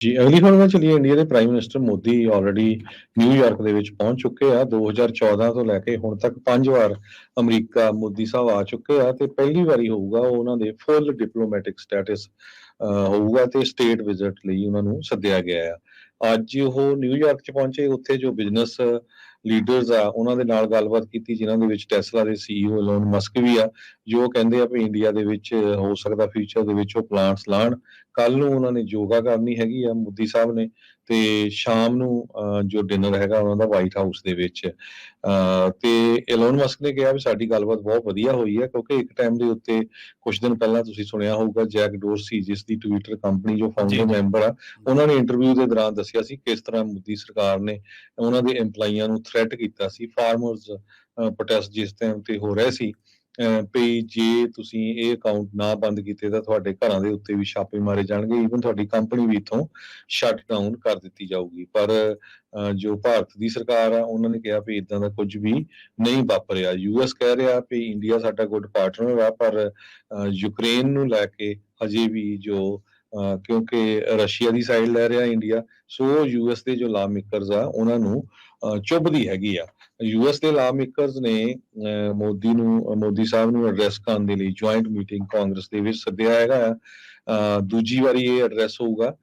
ਜੀ, ਅਗਲੀ ਖਬਰ ਵੱਲ ਚਲੀਏ। ਇੰਡੀਆ ਦੇ prime minister Modi already New York ਦੇ ਵਿੱਚ ਪਹੁੰਚ ਚੁੱਕੇ ਆ। 2014 ਤੋਂ ਲੈ ਕੇ ਹੁਣ ਤੱਕ 5 ਵਾਰ ਅਮਰੀਕਾ ਮੋਦੀ ਸਾਹਿਬ ਆ ਚੁੱਕੇ ਆ ਤੇ ਪਹਿਲੀ ਵਾਰੀ ਹੋਊਗਾ ਉਹ ਉਹਨਾਂ ਦੇ ਫੁੱਲ ਡਿਪਲੋਮੈਟਿਕ ਸਟੇਟਸ ਹੋਊਗਾ ਤੇ ਸਟੇਟ ਵਿਜ਼ਿਟ ਲਈ ਉਹਨਾਂ ਨੂੰ ਸੱਦਿਆ ਗਿਆ ਆ। ਅੱਜ ਉਹ ਨਿਊਯਾਰਕ 'ਚ ਪਹੁੰਚੇ, ਉੱਥੇ ਜੋ ਬਿਜ਼ਨਸ ਲੀਡਰਸ ਆ ਉਹਨਾਂ ਦੇ ਨਾਲ ਗੱਲਬਾਤ ਕੀਤੀ, ਜਿਨ੍ਹਾਂ ਦੇ ਵਿੱਚ ਟੈਸਲਾ ਦੇ CEO ਇਲੋਨ ਮਸਕ ਵੀ ਆ, ਜੋ ਕਹਿੰਦੇ ਆ ਵੀ ਇੰਡੀਆ ਦੇ ਵਿੱਚ ਹੋ ਸਕਦਾ ਫਿਊਚਰ ਦੇ ਵਿੱਚ ਉਹ ਪਲਾਂਟਸ ਲਾਉਣ। ਕੱਲ੍ਹ ਨੂੰ ਉਹਨਾਂ ਨੇ ਯੋਗਾ ਕਰਨੀ ਹੈਗੀ ਆ ਮੋਦੀ ਸਾਹਿਬ ਨੇ, ਤੇ ਸ਼ਾਮ ਨੂੰ ਜੋ ਡਿਨਰ ਹੈਗਾ ਉਹਨਾਂ ਦਾ ਵਾਈਟ ਹਾਊਸ ਦੇ ਵਿੱਚ। ਤੇ ਇਲੋਨ ਮਸਕ ਨੇ ਕਿਹਾ ਵੀ ਸਾਡੀ ਗੱਲਬਾਤ ਬਹੁਤ ਵਧੀਆ ਹੋਈ ਹੈ, ਕਿਉਂਕਿ ਇੱਕ ਟਾਈਮ ਦੇ ਉੱਤੇ ਕੁਛ ਦਿਨ ਪਹਿਲਾਂ ਤੁਸੀਂ ਸੁਣਿਆ ਹੋਊਗਾ ਜੈਕ ਡੋਰਸੀ, ਜਿਸ ਦੀ ਟਵਿੱਟਰ ਕੰਪਨੀ ਜੋ ਜੀ, ਫਾਊਂਡਰ ਜੀ। ਮੈਂਬਰ ਆ, ਉਹਨਾਂ ਨੇ ਇੰਟਰਵਿਊ ਦੇ ਦੌਰਾਨ ਦੱਸਿਆ ਸੀ ਕਿਸ ਤਰ੍ਹਾਂ ਮੋਦੀ ਸਰਕਾਰ ਨੇ ਉਹਨਾਂ ਦੇ EMPLOYEEਆਂ ਨੂੰ ਥ੍ਰੈਟ ਕੀਤਾ ਸੀ। ਫਾਰਮਰਸ ਪ੍ਰੋਟੈਸਟ ਜਿਸ ਟਾਈਮ ਤੇ ਹੋ ਰਹੇ ਸੀ, ਵੀ ਜੇ ਤੁਸੀਂ ਇਹ ਅਕਾਊਂਟ ਨਾ ਬੰਦ ਕੀਤੇ ਤਾਂ ਤੁਹਾਡੇ ਘਰਾਂ ਦੇ ਉੱਤੇ ਵੀ ਛਾਪੇ ਮਾਰੇ ਜਾਣਗੇ, ਈਵਨ ਤੁਹਾਡੀ ਕੰਪਨੀ ਵੀ ਇੱਥੋਂ ਸ਼ਟ ਡਾਊਨ ਕਰ ਦਿੱਤੀ ਜਾਊਗੀ। ਪਰ ਜੋ ਭਾਰਤ ਦੀ ਸਰਕਾਰ ਆ ਉਹਨਾਂ ਨੇ ਕਿਹਾ ਵੀ ਇਦਾਂ ਦਾ ਕੁਝ ਵੀ ਨਹੀਂ ਵਾਪਰਿਆ। US ਕਹਿ ਰਿਹਾ ਵੀ ਇੰਡੀਆ ਸਾਡਾ ਗੁੱਡ ਪਾਰਟਨਰ ਆ, ਪਰ ਯੂਕਰੇਨ ਨੂੰ ਲੈ ਕੇ ਹਜੇ ਵੀ ਜੋ ਕਿਉਂਕਿ ਰਸ਼ੀਆ ਦੀ ਸਾਈਡ ਲੈ ਰਿਹਾ ਇੰਡੀਆ, ਸੋ US ਦੇ ਜੋ ਲਾ ਮੇਕਰਸ ਆ ਉਹਨਾਂ ਨੂੰ ਚੁੱਭਦੀ ਹੈਗੀ ਆ। US ਦੇ ਲਾ ਮੇਕਰਸ ਨੇ ਮੋਦੀ ਸਾਹਿਬ ਨੂੰ ਐਡਰੈਸ ਕਰਨ ਦੇ ਲਈ ਜੁਆਇੰਟ ਮੀਟਿੰਗ ਕਾਂਗਰਸ ਦੇ ਵਿੱਚ ਸੱਦਿਆ ਹੈਗਾ ਆ। ਦੂਜੀ ਵਾਰੀ ਇਹ ਐਡਰੈਸ ਹੋਊਗਾ।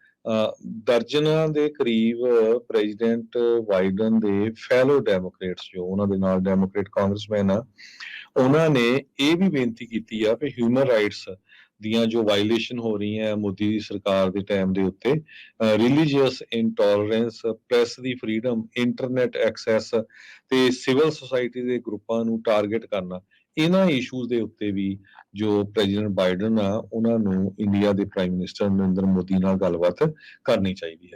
ਦਰਜਨਾਂ ਦੇ ਕਰੀਬ ਪ੍ਰੈਜ਼ੀਡੈਂਟ ਬਾਈਡਨ ਦੇ ਫੈਲੋ ਡੈਮੋਕ੍ਰੇਟਸ, ਜੋ ਉਹਨਾਂ ਦੇ ਨਾਲ ਡੈਮੋਕ੍ਰੇਟ ਕਾਂਗਰਸਮੈਨ ਆ, ਉਹਨਾਂ ਨੇ ਇਹ ਵੀ ਬੇਨਤੀ ਕੀਤੀ ਆ ਕਿ ਹਿਊਮਨ ਰਾਈਟਸ ਦੀਆਂ ਜੋ ਵਾਇਲੇਸ਼ਨ ਹੋ ਰਹੀਆਂ ਮੋਦੀ ਦੀ ਸਰਕਾਰ ਦੇ ਟਾਈਮ ਦੇ ਉੱਤੇ, ਰਿਲੀਜੀਅਸ ਇੰਟੋਲਰੈਂਸ, ਪ੍ਰੈਸ ਦੀ ਫਰੀडम, ਇੰਟਰਨੈਟ ਐਕਸੈਸ ਤੇ ਸਿਵਲ ਸੁਸਾਇਟੀ ਦੇ ਗਰੁੱਪਾਂ ਨੂੰ ਟਾਰਗੇਟ ਕਰਨਾ, ਇਹਨਾਂ ਇਸ਼ੂਜ਼ ਦੇ ਉੱਤੇ ਵੀ ਜੋ ਪ੍ਰੈਜ਼ੀਡੈਂਟ ਬਾਈਡਨ ਆ ਉਹਨਾਂ ਨੂੰ ਇੰਡੀਆ ਦੇ ਪ੍ਰਾਈਮ ਮਿਨਿਸਟਰ ਨਰਿੰਦਰ ਮੋਦੀ ਨਾਲ ਗੱਲਬਾਤ ਕਰਨੀ ਚਾਹੀਦੀ ਹੈ।